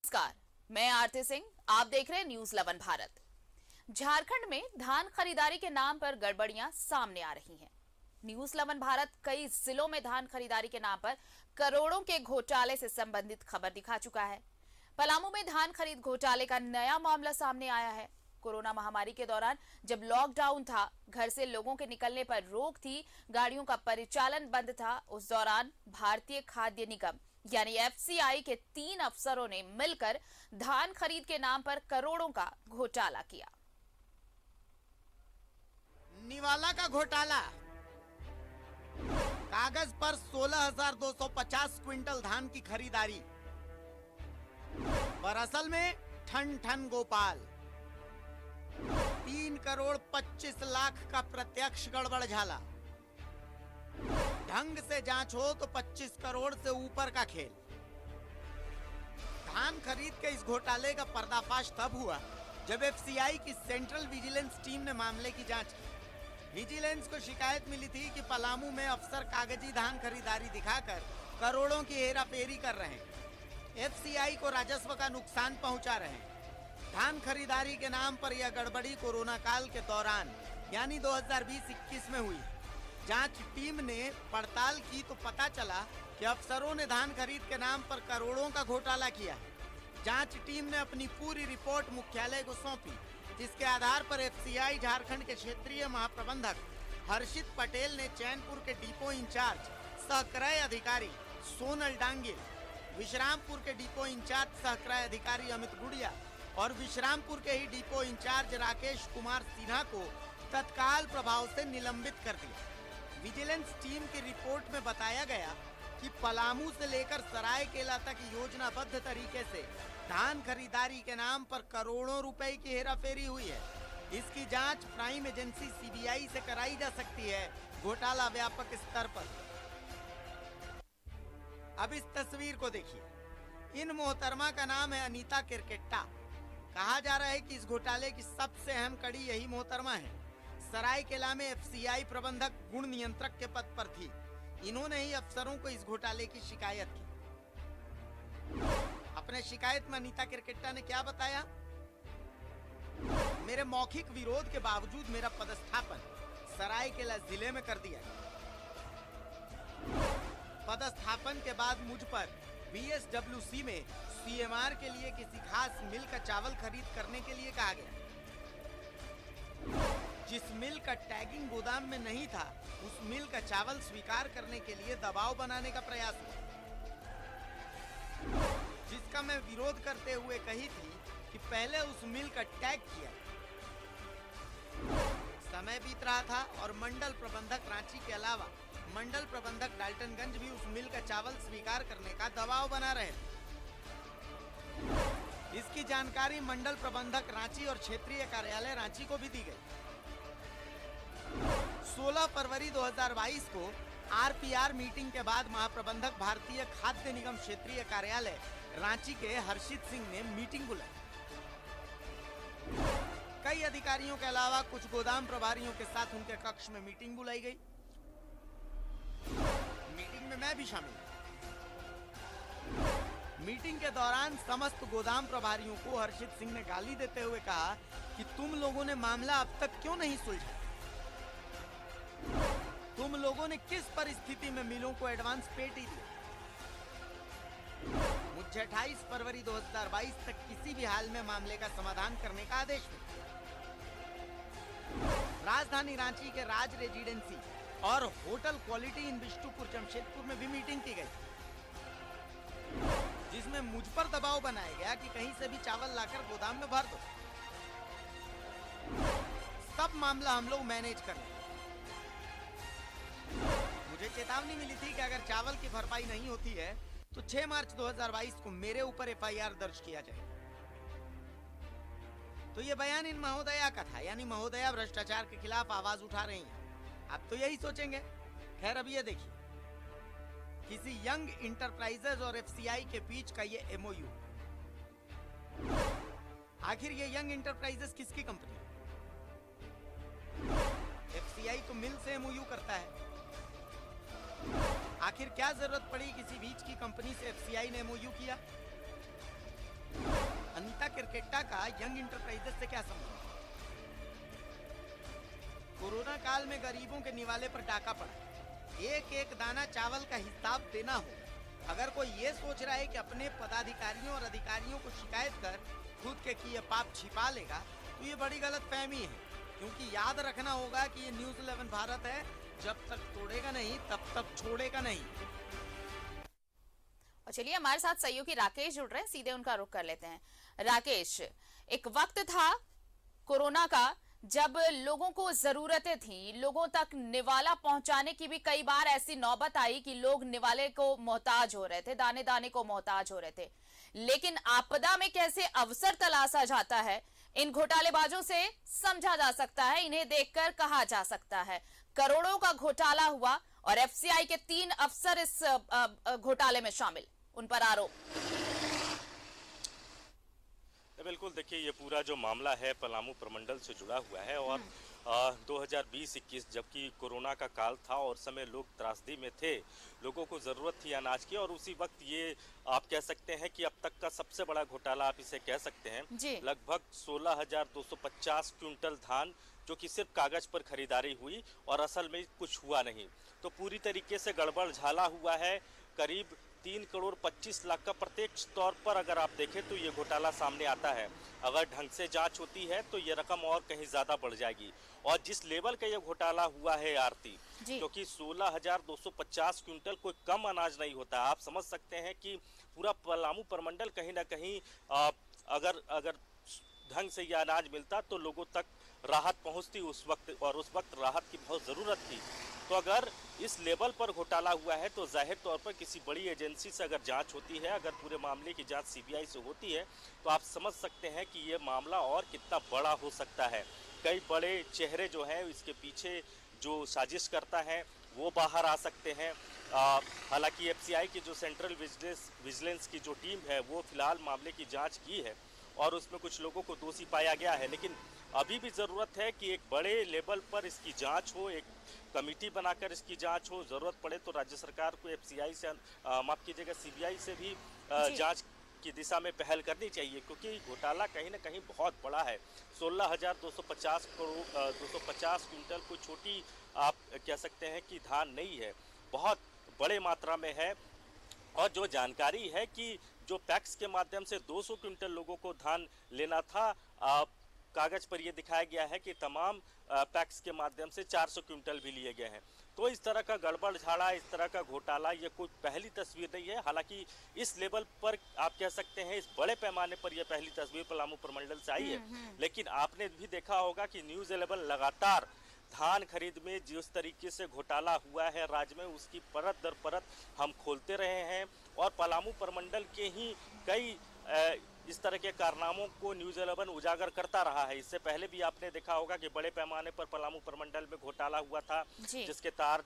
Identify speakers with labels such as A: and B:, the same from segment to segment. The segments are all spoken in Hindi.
A: नमस्कार, मैं आरती सिंह। आप देख रहे हैं न्यूज 11 भारत। झारखंड में धान खरीदारी के नाम पर गड़बड़ियां सामने आ रही हैं। न्यूज 11 भारत कई जिलों में धान खरीदारी के नाम पर करोड़ों के घोटाले से संबंधित खबर दिखा चुका है। पलामू में धान खरीद घोटाले का नया मामला सामने आया है। कोरोना महामारी के दौरान जब लॉकडाउन था, घर से लोगों के निकलने पर रोक थी, गाड़ियों का परिचालन बंद था, उस दौरान भारतीय खाद्य निगम यानी एफसीआई के 3 अफसरों ने मिलकर धान खरीद के नाम पर करोड़ों का घोटाला किया।
B: निवाला का घोटाला। कागज पर 16,250 क्विंटल धान की खरीदारी, पर असल में ठन ठन गोपाल। 3 करोड़ 25 लाख का प्रत्यक्ष गड़बड़ झाला। ढंग से जांच हो तो 25 करोड़ से ऊपर का खेल। धान खरीद के इस घोटाले का पर्दाफाश तब हुआ जब एफसीआई की सेंट्रल विजिलेंस टीम ने मामले की जांच की। विजिलेंस को शिकायत मिली थी कि पलामू में अफसर कागजी धान खरीदारी दिखाकर करोड़ों की हेराफेरी कर रहे हैं, एफसीआई को राजस्व का नुकसान पहुंचा रहे हैं। धान खरीदारी के नाम पर यह गड़बड़ी कोरोना काल के दौरान यानी 2020-21 में हुई। जांच टीम ने पड़ताल की तो पता चला कि अफसरों ने धान खरीद के नाम पर करोड़ों का घोटाला किया है। जांच टीम ने अपनी पूरी रिपोर्ट मुख्यालय को सौंपी, जिसके आधार पर एफसीआई झारखंड के क्षेत्रीय महाप्रबंधक हर्षित पटेल ने चैनपुर के डिपो इंचार्ज सहक्रय अधिकारी सोनल डांगिल, विश्रामपुर के डिपो इंचार्ज सहक्रय अधिकारी अमित गुड़िया और विश्रामपुर के ही डिपो इंचार्ज राकेश कुमार सिन्हा को तत्काल प्रभाव से निलंबित कर दिया। विजिलेंस टीम की रिपोर्ट में बताया गया कि पलामू से लेकर सरायकेला तक योजनाबद्ध तरीके से धान खरीदारी के नाम पर करोड़ों रुपए की हेराफेरी हुई है। इसकी जांच प्राइम एजेंसी सीबीआई से कराई जा सकती है, घोटाला व्यापक स्तर पर। अब इस तस्वीर को देखिए। इन मोहतरमा का नाम है अनीता किरकेट्टा। कहा जा रहा है कि इस घोटाले की सबसे अहम कड़ी यही मोहतरमा है। सरायकेला में एफसीआई प्रबंधक गुण नियंत्रक के पद पर थी। इन्होंने ही अफसरों को इस घोटाले की शिकायत की। अपने शिकायत में अनीता किरकेट्टा ने क्या बताया? मेरे मौखिक विरोध के बावजूद मेरा पदस्थापन सरायकेला जिले में कर दिया गया। पदस्थापन के बाद मुझ पर बीएसडब्ल्यूसी में सीएमआर के लिए किसी खास मिल का चावल खरीद करने के लिए कहा गया। जिस मिल का टैगिंग गोदाम में नहीं था, उस मिल का चावल स्वीकार करने के लिए दबाव बनाने का प्रयास हुआ, जिसका मैं विरोध करते हुए कही थी कि पहले उस मिल का टैग किया। समय बीत रहा था और मंडल प्रबंधक रांची के अलावा मंडल प्रबंधक डाल्टनगंज भी उस मिल का चावल स्वीकार करने का दबाव बना रहे थे। इसकी जानकारी मंडल प्रबंधक रांची और क्षेत्रीय कार्यालय रांची को भी दी गई। 16 फरवरी 2022 को आरपीआर मीटिंग के बाद महाप्रबंधक भारतीय खाद्य निगम क्षेत्रीय कार्यालय रांची के हर्षित सिंह ने मीटिंग बुलाई। कई अधिकारियों के अलावा कुछ गोदाम प्रभारियों के साथ उनके कक्ष में मीटिंग बुलाई गई। मीटिंग में मैं भी शामिल था। मीटिंग के दौरान समस्त गोदाम प्रभारियों को हर्षित सिंह ने गाली देते हुए कहा कि तुम लोगों ने मामला अब तक क्यों नहीं सुलझा? तुम लोगों ने किस परिस्थिति में मिलों को एडवांस पेटी दी? मुझे 28 फरवरी 2022 तक किसी भी हाल में मामले का समाधान करने का आदेश मिला। राजधानी रांची के राज रेजिडेंसी और hotel quality in Bistupur Jamshedpur में भी मीटिंग की गई, जिसमें मुझ पर दबाव बनाया गया कि कहीं से भी चावल लाकर गोदाम में भर दो। सब मामला हम लोग मैनेज कर लेंगे। मुझे चेतावनी मिली थी कि अगर चावल की भरपाई नहीं होती है तो 6 मार्च 2022 को मेरे ऊपर एफआईआर दर्ज किया जाएगा। तो ये बयान इन महोदया का था, यानी महोदया भ्रष्टाचार के खिलाफ आवाज उठा रही हैं। आप तो यही सोचेंगे। खैर, अब ये देखिए, किसी यंग इंटरप्राइजेज और एफसीआई के बीच का ये एमओयू। आखिर ये यंग इंटरप्राइजेज किसकी कंपनी है? एफसीआई तो मिल से एमओयू करता है। आखिर क्या जरूरत पड़ी किसी बीच की कंपनी से एफसीआई ने एमओयू किया? मार्केटा का यंग इंटरप्राइजेस से क्या संबंध? कोरोना काल में गरीबों के निवाले पर डाका पड़ा। एक एक दाना चावल का हिसाब देना होगा। अगर कोई ये सोच रहा है कि अपने पदाधिकारियों और अधिकारियों को शिकायत कर खुद के किए पाप छिपा लेगा, तो ये बड़ी गलतफहमी है। क्योंकि याद रखना होगा कि ये न्यूज़ 11 भारत है, जब तक तोड़ेगा नहीं तब तक छोड़ेगा नहीं।
A: और चलिए हमारे साथ सहयोगी राकेश जुड़ रहे हैं, सीधे उनका रुख कर लेते हैं। राकेश, एक वक्त था कोरोना का जब लोगों को जरूरतें थी, लोगों तक निवाला पहुंचाने की भी कई बार ऐसी नौबत आई कि लोग निवाले को मोहताज हो रहे थे, दाने दाने को मोहताज हो रहे थे। लेकिन आपदा में कैसे अवसर तलाशा जाता है, इन घोटालेबाजों से समझा जा सकता है, इन्हें देखकर कहा जा सकता है। करोड़ों का घोटाला हुआ और एफसीआई के 3 अफसर इस घोटाले में शामिल, उन पर आरोप।
C: बिल्कुल, देखिए ये पूरा जो मामला है पलामू प्रमंडल से जुड़ा हुआ है और 2020-21 जबकि कोरोना का काल था और समय लोग त्रासदी में थे, लोगों को ज़रूरत थी अनाज की, और उसी वक्त ये आप कह सकते हैं कि अब तक का सबसे बड़ा घोटाला आप इसे कह सकते हैं। लगभग 16,250 क्विंटल धान जो कि सिर्फ कागज़ पर खरीदारी हुई और असल में कुछ हुआ नहीं, तो पूरी तरीके से गड़बड़ झाला हुआ है। करीब 3 करोड़ 25 लाख का प्रत्यक्ष तौर पर अगर आप देखें तो ये घोटाला सामने आता है। अगर ढंग से जांच होती है तो ये रकम और कहीं ज़्यादा बढ़ जाएगी। और जिस लेवल का ये घोटाला हुआ है आरती, क्योंकि 16,250 क्विंटल कोई कम अनाज नहीं होता। आप समझ सकते हैं कि पूरा पलामू प्रमंडल कहीं ना कहीं अगर ढंग से यह अनाज मिलता तो लोगों तक राहत पहुंचती उस वक्त, और उस वक्त राहत की बहुत ज़रूरत थी। तो अगर इस लेवल पर घोटाला हुआ है तो जाहिर तौर पर किसी बड़ी एजेंसी से अगर जांच होती है, अगर पूरे मामले की जांच सीबीआई से होती है, तो आप समझ सकते हैं कि ये मामला और कितना बड़ा हो सकता है। कई बड़े चेहरे जो हैं इसके पीछे जो साजिश करता है वो बाहर आ सकते हैं। हालांकि एफसीआई की जो सेंट्रल विजिलेंस की जो टीम है वो फिलहाल मामले की जाँच की है और उसमें कुछ लोगों को दोषी पाया गया है, लेकिन अभी भी ज़रूरत है कि एक बड़े लेवल पर इसकी जांच हो, एक कमेटी बनाकर इसकी जांच हो। ज़रूरत पड़े तो राज्य सरकार को एफसीआई से माफ़ कीजिएगा सीबीआई से भी जांच की दिशा में पहल करनी चाहिए, क्योंकि घोटाला कहीं ना कहीं बहुत बड़ा है। 16,250 क्विंटल कोई छोटी आप कह सकते हैं कि धान नहीं है, बहुत बड़े मात्रा में है। और जो जानकारी है कि जो पैक्स के माध्यम से 200 क्विंटल लोगों को धान लेना था, कागज पर यह दिखाया गया है कि तमाम पैक्स के माध्यम से 400 क्विंटल भी लिए गए हैं। तो इस तरह का गड़बड़ झाड़ा, इस तरह का घोटाला ये कोई पहली तस्वीर नहीं है। हालांकि इस लेवल पर आप कह सकते हैं इस बड़े पैमाने पर यह पहली तस्वीर पलामू प्रमंडल से आई है। लेकिन आपने भी देखा होगा कि न्यूज़ 11 लगातार धान खरीद में जिस तरीके से घोटाला हुआ है राज्य में, उसकी परत दर परत हम खोलते रहे हैं और पलामू प्रमंडल के ही कई इस तरह के कारनामों को न्यूज़ 11 उजागर करता रहा है। इससे पहले भी आपने देखा होगा कि बड़े पैमाने पर पलामू प्रमंडल में घोटाला हुआ था, जिसके तार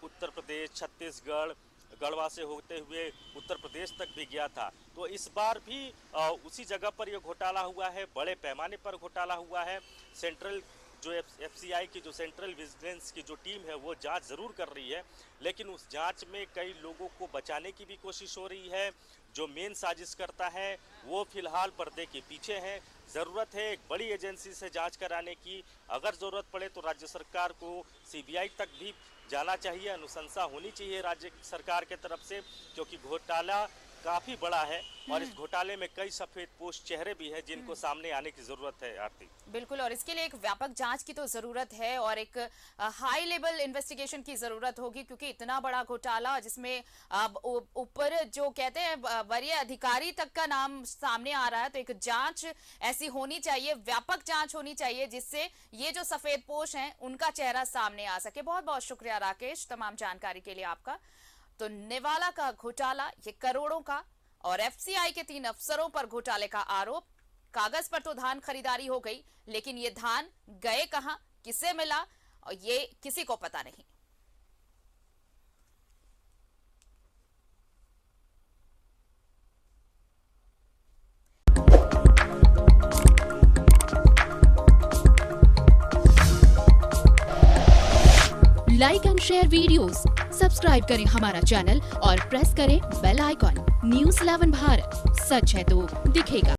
C: उत्तर प्रदेश, छत्तीसगढ़, गढ़वा से होते हुए उत्तर प्रदेश तक भी गया था। तो इस बार भी उसी जगह पर यह घोटाला हुआ है, बड़े पैमाने पर घोटाला हुआ है। सेंट्रल जो एफसीआई की जो सेंट्रल विजिलेंस की जो टीम है वो जांच ज़रूर कर रही है, लेकिन उस जांच में कई लोगों को बचाने की भी कोशिश हो रही है। जो मेन साजिश करता है वो फिलहाल पर्दे के पीछे है। ज़रूरत है एक बड़ी एजेंसी से जांच कराने की। अगर ज़रूरत पड़े तो राज्य सरकार को सीबीआई तक भी जाना चाहिए, अनुशंसा होनी चाहिए राज्य सरकार के तरफ से, क्योंकि घोटाला काफी बड़ा है और इस घोटाले में कई सफेद पोश चेहरे भी हैं जिनको सामने आने की जरूरत है। आरती,
A: बिल्कुल, और इसके लिए एक व्यापक जांच की तो जरूरत है और एक हाई लेवल इन्वेस्टिगेशन की जरूरत होगी, क्योंकि इतना बड़ा घोटाला जिसमें ऊपर जो कहते हैं वरीय अधिकारी तक का नाम सामने आ रहा है, तो एक जांच ऐसी होनी चाहिए, व्यापक जांच होनी चाहिए, जिससे ये जो सफेद पोश हैं उनका चेहरा सामने आ सके। बहुत बहुत शुक्रिया राकेश तमाम जानकारी के लिए आपका। तो निवाला का घोटाला, ये करोड़ों का, और एफसीआई के 3 अफसरों पर घोटाले का आरोप। कागज पर तो धान खरीदारी हो गई, लेकिन ये धान गए कहां, किसे मिला, और ये किसी को पता नहीं।
D: Like and share videos, subscribe करें हमारा चैनल और प्रेस करें बेल आइकॉन। न्यूज़ 11 भारत, सच है तो दिखेगा।